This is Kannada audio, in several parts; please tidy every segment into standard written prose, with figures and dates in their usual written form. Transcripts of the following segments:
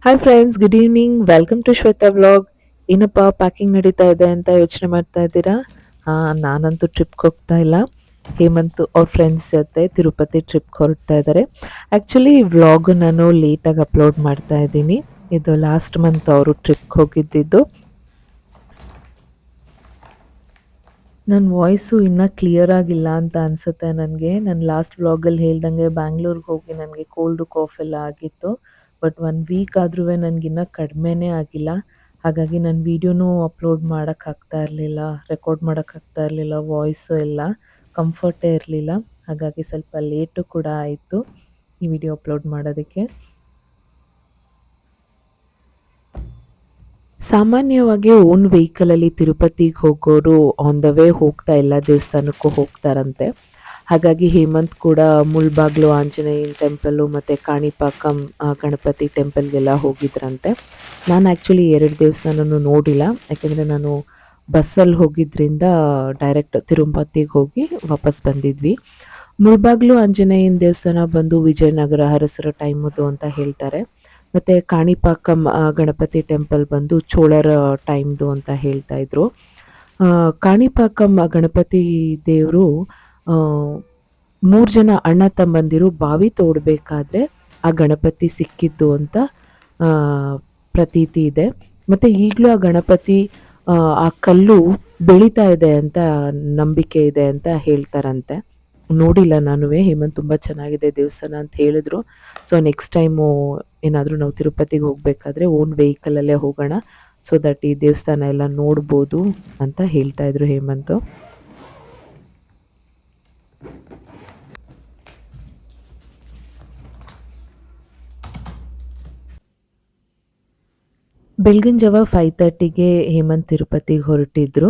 Hi friends, good evening. Welcome to Shweta vlog. ಏನಪ್ಪ ಪ್ಯಾಕಿಂಗ್ ನಡೀತಾ ಇದೆ ಅಂತ ಯೋಚನೆ ಮಾಡ್ತಾ ಇದ್ದೀರಾ? ನಾನಂತೂ ಟ್ರಿಪ್ಗೆ ಹೋಗ್ತಾ ಇಲ್ಲ. ಹೇಮಂತ್ ಅವ್ರ ಫ್ರೆಂಡ್ಸ್ ಜೊತೆ ತಿರುಪತಿ ಟ್ರಿಪ್ಗೆ ಹೊರಡ್ತಾ ಇದ್ದಾರೆ. ಆ್ಯಕ್ಚುಲಿ ಈ ವ್ಲಾಗ್ ನಾನು ಲೇಟಾಗಿ ಅಪ್ಲೋಡ್ ಮಾಡ್ತಾ ಇದ್ದೀನಿ. ಇದು ಲಾಸ್ಟ್ ಮಂತ್ ಅವರು ಟ್ರಿಪ್ಗೆ ಹೋಗಿದ್ದಿದ್ದು. ನನ್ನ ವಾಯ್ಸು ಇನ್ನೂ ಕ್ಲಿಯರ್ ಆಗಿಲ್ಲ ಅಂತ ಅನಿಸುತ್ತೆ ನನಗೆ. ನಾನು ಲಾಸ್ಟ್ ವ್ಲಾಗಲ್ಲಿ ಹೇಳ್ದಂಗೆ ಬ್ಯಾಂಗ್ಳೂರ್ಗೆ ಹೋಗಿ ನನಗೆ ಕೋಲ್ಡು ಕಾಫ್ ಎಲ್ಲ ಆಗಿತ್ತು. ಬಟ್ 1 ವೀಕ್ ಆದ್ರೂ ನನಗಿನ್ನೂ ಕಡಿಮೆನೇ ಆಗಿಲ್ಲ. ಹಾಗಾಗಿ ನಾನು ವೀಡಿಯೋನೂ ಅಪ್ಲೋಡ್ ಮಾಡೋಕ್ಕಾಗ್ತಾ ಇರಲಿಲ್ಲ, ರೆಕಾರ್ಡ್ ಮಾಡೋಕ್ಕಾಗ್ತಾ ಇರಲಿಲ್ಲ. ವಾಯ್ಸು ಎಲ್ಲ ಕಂಫರ್ಟೇ ಇರಲಿಲ್ಲ. ಹಾಗಾಗಿ ಸ್ವಲ್ಪ ಲೇಟು ಕೂಡ ಆಯಿತು ಈ ವಿಡಿಯೋ ಅಪ್ಲೋಡ್ ಮಾಡೋದಕ್ಕೆ. ಸಾಮಾನ್ಯವಾಗಿ ಓನ್ ವೆಹಿಕಲಲ್ಲಿ ತಿರುಪತಿಗೆ ಹೋಗೋರು ಆನ್ ದ ವೇ ಹೋಗ್ತಾ ಎಲ್ಲ ದೇವಸ್ಥಾನಕ್ಕೂ ಹೋಗ್ತಾರಂತೆ. ಹಾಗಾಗಿ ಹೇಮಂತ್ ಕೂಡ ಮುಳ್ಬಾಗ್ಲು ಆಂಜನೇಯನ ಟೆಂಪಲ್ಲು ಮತ್ತು ಕಾಣಿಪಾಕಂ ಗಣಪತಿ ಟೆಂಪಲ್ಗೆಲ್ಲ ಹೋಗಿದ್ರಂತೆ. ನಾನು ಆ್ಯಕ್ಚುಲಿ 2 ದೇವಸ್ಥಾನನೂ ನೋಡಿಲ್ಲ. ಯಾಕೆಂದರೆ ನಾನು ಬಸ್ಸಲ್ಲಿ ಹೋಗಿದ್ದರಿಂದ ಡೈರೆಕ್ಟ್ ತಿರುಪತಿಗೆ ಹೋಗಿ ವಾಪಸ್ ಬಂದಿದ್ವಿ. ಮುಳ್ಬಾಗ್ಲು ಆಂಜನೇಯನ ದೇವಸ್ಥಾನ ಬಂದು ವಿಜಯನಗರ ಅರಸರ ಟೈಮದು ಅಂತ ಹೇಳ್ತಾರೆ. ಮತ್ತು ಕಾಣಿಪಾಕಂ ಗಣಪತಿ ಟೆಂಪಲ್ ಬಂದು ಚೋಳರ ಟೈಮ್ದು ಅಂತ ಹೇಳ್ತಾ ಇದ್ರು. ಕಾಣಿಪಾಕಂ ಗಣಪತಿ ದೇವರು 3 ಜನ ಅಣ್ಣ ತಮ್ಮಂದಿರು ಬಾವಿ ತೋಡಬೇಕಾದ್ರೆ ಆ ಗಣಪತಿ ಸಿಕ್ಕಿದ್ದು ಅಂತ ಆ, ಪ್ರತೀತಿ ಇದೆ. ಮತ್ತು ಈಗಲೂ ಆ ಗಣಪತಿ ಆ ಕಲ್ಲು ಬೆಳೀತಾ ಇದೆ ಅಂತ ನಂಬಿಕೆ ಇದೆ ಅಂತ ಹೇಳ್ತಾರಂತೆ. ನೋಡಿಲ್ಲ ನಾನುವೆ. ಹೇಮಂತ್ ತುಂಬ ಚೆನ್ನಾಗಿದೆ ದೇವಸ್ಥಾನ ಅಂತ ಹೇಳಿದ್ರು. ಸೊ ನೆಕ್ಸ್ಟ್ ಟೈಮು ಏನಾದರೂ ನಾವು ತಿರುಪತಿಗೆ ಹೋಗಬೇಕಾದ್ರೆ ಓನ್ ವೆಹಿಕಲಲ್ಲೇ ಹೋಗೋಣ. ಸೊ ದಟ್ ಈ ದೇವಸ್ಥಾನ ಎಲ್ಲ ನೋಡ್ಬೋದು ಅಂತ ಹೇಳ್ತಾ ಇದ್ರು ಹೇಮಂತು. ಬೆಳಗಿನ ಜಾವ 5:30ಗೆ ಹೇಮಂತ್ ತಿರುಪತಿಗೆ ಹೊರಟಿದ್ರು.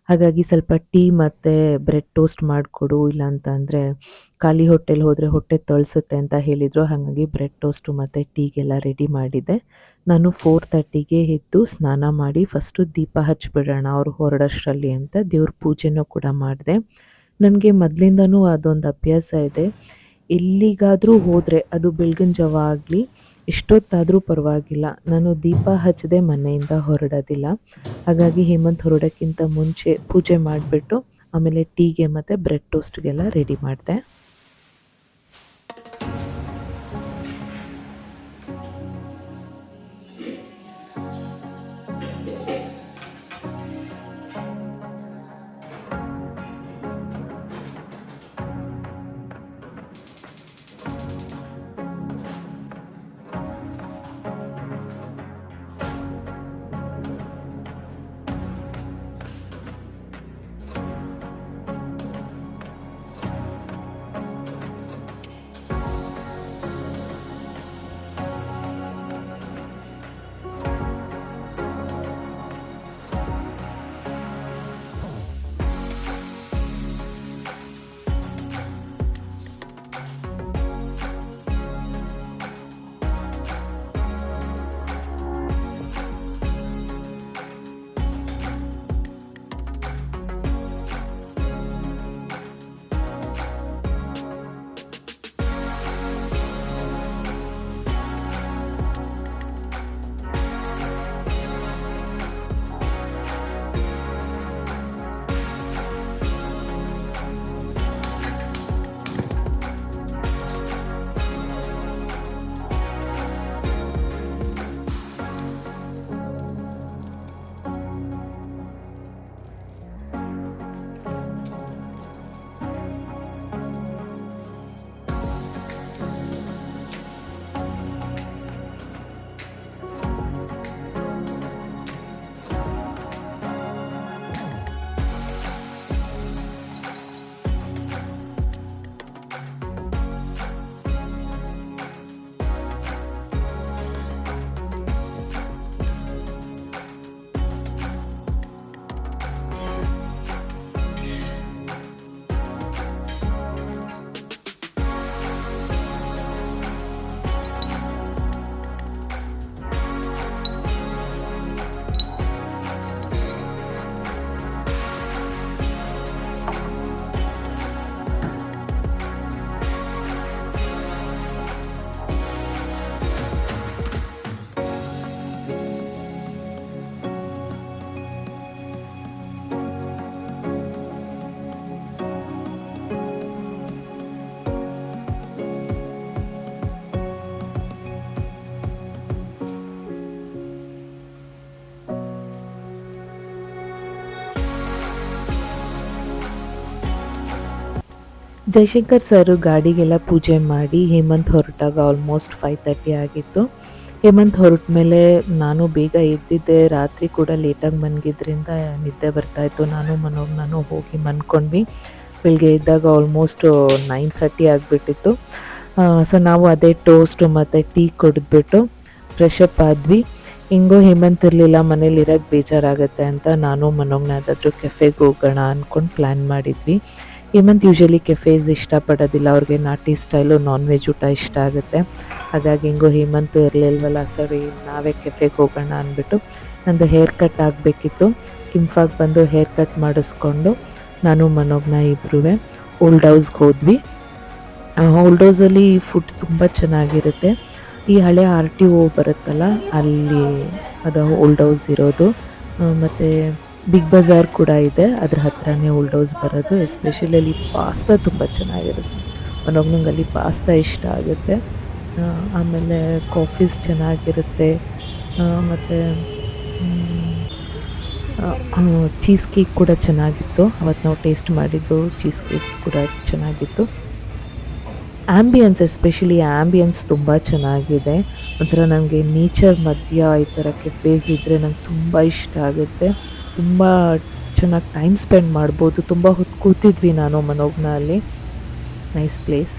ಹಾಗಾಗಿ ಸ್ವಲ್ಪ ಟೀ ಮತ್ತು ಬ್ರೆಡ್ ಟೋಸ್ಟ್ ಮಾಡಿಕೊಡು, ಇಲ್ಲಾಂತ ಅಂದರೆ ಖಾಲಿ ಹೊಟ್ಟೆಲಿ ಹೋದರೆ ಹೊಟ್ಟೆ ತೊಳಸುತ್ತೆ ಅಂತ ಹೇಳಿದರು. ಹಾಗಾಗಿ ಬ್ರೆಡ್ ಟೋಸ್ಟು ಮತ್ತು ಟೀಗೆಲ್ಲ ರೆಡಿ ಮಾಡಿದ್ದೆ. ನಾನು 4:30ಗೆ ಎದ್ದು ಸ್ನಾನ ಮಾಡಿ ಫಸ್ಟು ದೀಪ ಹಚ್ಬಿಡೋಣ ಅವ್ರು ಹೊರಡೋಷ್ಟರಲ್ಲಿ ಅಂತ ದೇವ್ರ ಪೂಜೆನೂ ಕೂಡ ಮಾಡಿದೆ. ನನಗೆ ಮೊದಲಿಂದನೂ ಅದೊಂದು ಅಭ್ಯಾಸ ಇದೆ. ಎಲ್ಲಿಗಾದರೂ ಹೋದರೆ ಅದು ಬೆಳಗಿನ ಜಾವ ಆಗಲಿ, ಎಷ್ಟೊತ್ತಾದರೂ ಪರವಾಗಿಲ್ಲ, ನಾನು ದೀಪ ಹಚ್ಚದೆ ಮನೆಯಿಂದ ಹೊರಡೋದಿಲ್ಲ. ಹಾಗಾಗಿ ಹೇಮಂತ್ ಹೊರಡೋಕ್ಕಿಂತ ಮುಂಚೆ ಪೂಜೆ ಮಾಡಿಬಿಟ್ಟು ಆಮೇಲೆ ಟೀಗೆ ಮತ್ತು ಬ್ರೆಡ್ ಟೋಸ್ಟ್ಗೆಲ್ಲ ರೆಡಿ ಮಾಡಿದೆ. ಜಯಶಂಕರ್ ಸರ್ ಗಾಡಿಗೆಲ್ಲ ಪೂಜೆ ಮಾಡಿ ಹೇಮಂತ್ ಹೊರಟಾಗ ಆಲ್ಮೋಸ್ಟ್ 5:30 ಆಗಿತ್ತು. ಹೇಮಂತ್ ಹೊರಟ ಮೇಲೆ ನಾನು ಬೇಗ ಎದ್ದಿದ್ದೆ. ರಾತ್ರಿ ಕೂಡ ಲೇಟಾಗಿ ಮನ್ಗಿದ್ರಿಂದ ನಿದ್ದೆ ಬರ್ತಾಯಿತ್ತು. ನಾನು ಹೋಗಿ ಮನ್ಕೊಂಡ್ವಿ. ಬೆಳಗ್ಗೆ ಎದ್ದಾಗ ಆಲ್ಮೋಸ್ಟ್ 9:30 ಆಗಿಬಿಟ್ಟಿತ್ತು. ಸೊ ನಾವು ಅದೇ ಟೋಸ್ಟು ಮತ್ತು ಟೀ ಕುಡಿದ್ಬಿಟ್ಟು ಫ್ರೆಶ್ ಅಪ್ ಆದ್ವಿ. ಹಿಂಗೂ ಹೇಮಂತ್ ಇರಲಿಲ್ಲ, ಮನೇಲಿ ಇರೋಕ್ಕೆ ಬೇಜಾರಾಗುತ್ತೆ ಅಂತ ನಾನು ಮನೋಜ್ಞ ಯಾವುದಾದ್ರೂ ಕೆಫೆಗೆ ಹೋಗೋಣ ಅಂದ್ಕೊಂಡು ಪ್ಲ್ಯಾನ್ ಮಾಡಿದ್ವಿ. ಹೇಮಂತ್ ಯೂಶ್ವಲಿ ಕೆಫೇಸ್ ಇಷ್ಟಪಡೋದಿಲ್ಲ, ಅವ್ರಿಗೆ ನಾಟಿ ಸ್ಟೈಲು ನಾನ್ ವೆಜ್ ಊಟ ಇಷ್ಟ ಆಗುತ್ತೆ. ಹಾಗಾಗಿ ಹಿಂಗೂ ಹೇಮಂತು ಇರಲಿಲ್ವಲ್ಲ, ಸರಿ ನಾವೇ ಕೆಫೆಗೆ ಹೋಗೋಣ ಅಂದ್ಬಿಟ್ಟು ನಂದು ಹೇರ್ ಕಟ್ ಆಗಬೇಕಿತ್ತು. ಕಿಂಫಾಗಿ ಬಂದು ಹೇರ್ ಕಟ್ ಮಾಡಿಸ್ಕೊಂಡು ನಾನು ಮನೋಜ್ಞ ಇಬ್ಬರೂ ಓಲ್ಡ್ ಹೌಸ್ಗೆ ಹೋದ್ವಿ. ಓಲ್ಡ್ ಹೌಸಲ್ಲಿ ಫುಡ್ ತುಂಬ ಚೆನ್ನಾಗಿರುತ್ತೆ. ಈ ಹಳೆ RTO ಬರುತ್ತಲ್ಲ, ಅಲ್ಲಿ ಅದು ಓಲ್ಡ್ ಹೌಸ್ ಇರೋದು. ಮತ್ತು ಬಿಗ್ ಬಜಾರ್ ಕೂಡ ಇದೆ, ಅದ್ರ ಹತ್ರನೇ ಓಲ್ಡ್ ಹೌಸ್ ಬರೋದು. ಎಸ್ಪೆಷಲಿ ಅಲ್ಲಿ ಪಾಸ್ತಾ ತುಂಬ ಚೆನ್ನಾಗಿರುತ್ತೆ. ಮನೋಜ್ಞಂಗೆ ಅಲ್ಲಿ ಪಾಸ್ತಾ ಇಷ್ಟ ಆಗುತ್ತೆ. ಆಮೇಲೆ ಕಾಫೀಸ್ ಚೆನ್ನಾಗಿರುತ್ತೆ. ಮತ್ತು ಚೀಸ್ ಕೇಕ್ ಕೂಡ ಚೆನ್ನಾಗಿತ್ತು. ಅವತ್ತು ನಾವು ಟೇಸ್ಟ್ ಮಾಡಿದ್ದು ಚೀಸ್ ಕೇಕ್ ಕೂಡ ಚೆನ್ನಾಗಿತ್ತು. ಆ್ಯಂಬಿಯನ್ಸ್, ಎಸ್ಪೆಷಲಿ ಆ್ಯಂಬಿಯನ್ಸ್ ತುಂಬ ಚೆನ್ನಾಗಿದೆ. ಒಂಥರ ನನಗೆ ನೇಚರ್ ಮಧ್ಯ ಈ ಥರ ಕೆಫೇಸ್ ಇದ್ದರೆ ನಂಗೆ ತುಂಬ ಇಷ್ಟ ಆಗುತ್ತೆ. ತುಂಬ ಚೆನ್ನಾಗಿ ಟೈಮ್ ಸ್ಪೆಂಡ್ ಮಾಡ್ಬೋದು. ತುಂಬ ಹೊತ್ತು ಕೂತಿದ್ವಿ ನಾನು ಮನೋಜ್ಞ ಅಲ್ಲಿ. Nice place.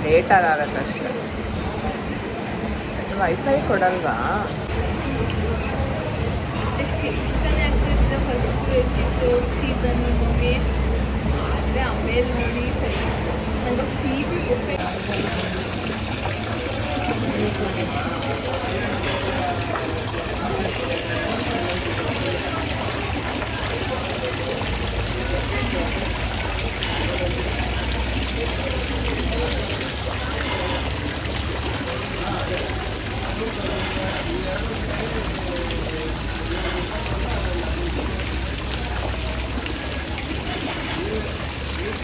ಲೇಟಾಗಿ ಆಗುತ್ತೆ ಅಷ್ಟೇ. ವೈಫೈ ಕೊಡಲ್ವಾ? ಎಷ್ಟು ಇಷ್ಟನೇ ಆಗ್ತಿರಲಿಲ್ಲ ಫಸ್ಟ್ ಎಪಿಸೋಡ್ ಸೀಸನ್ ನೋಡಿ, ಆದರೆ ಆಮೇಲೆ ನೋಡಿ ಸರಿ ನಂಗೆ ಫೀಬಿ ಹೋಗ್ಬೇಕು.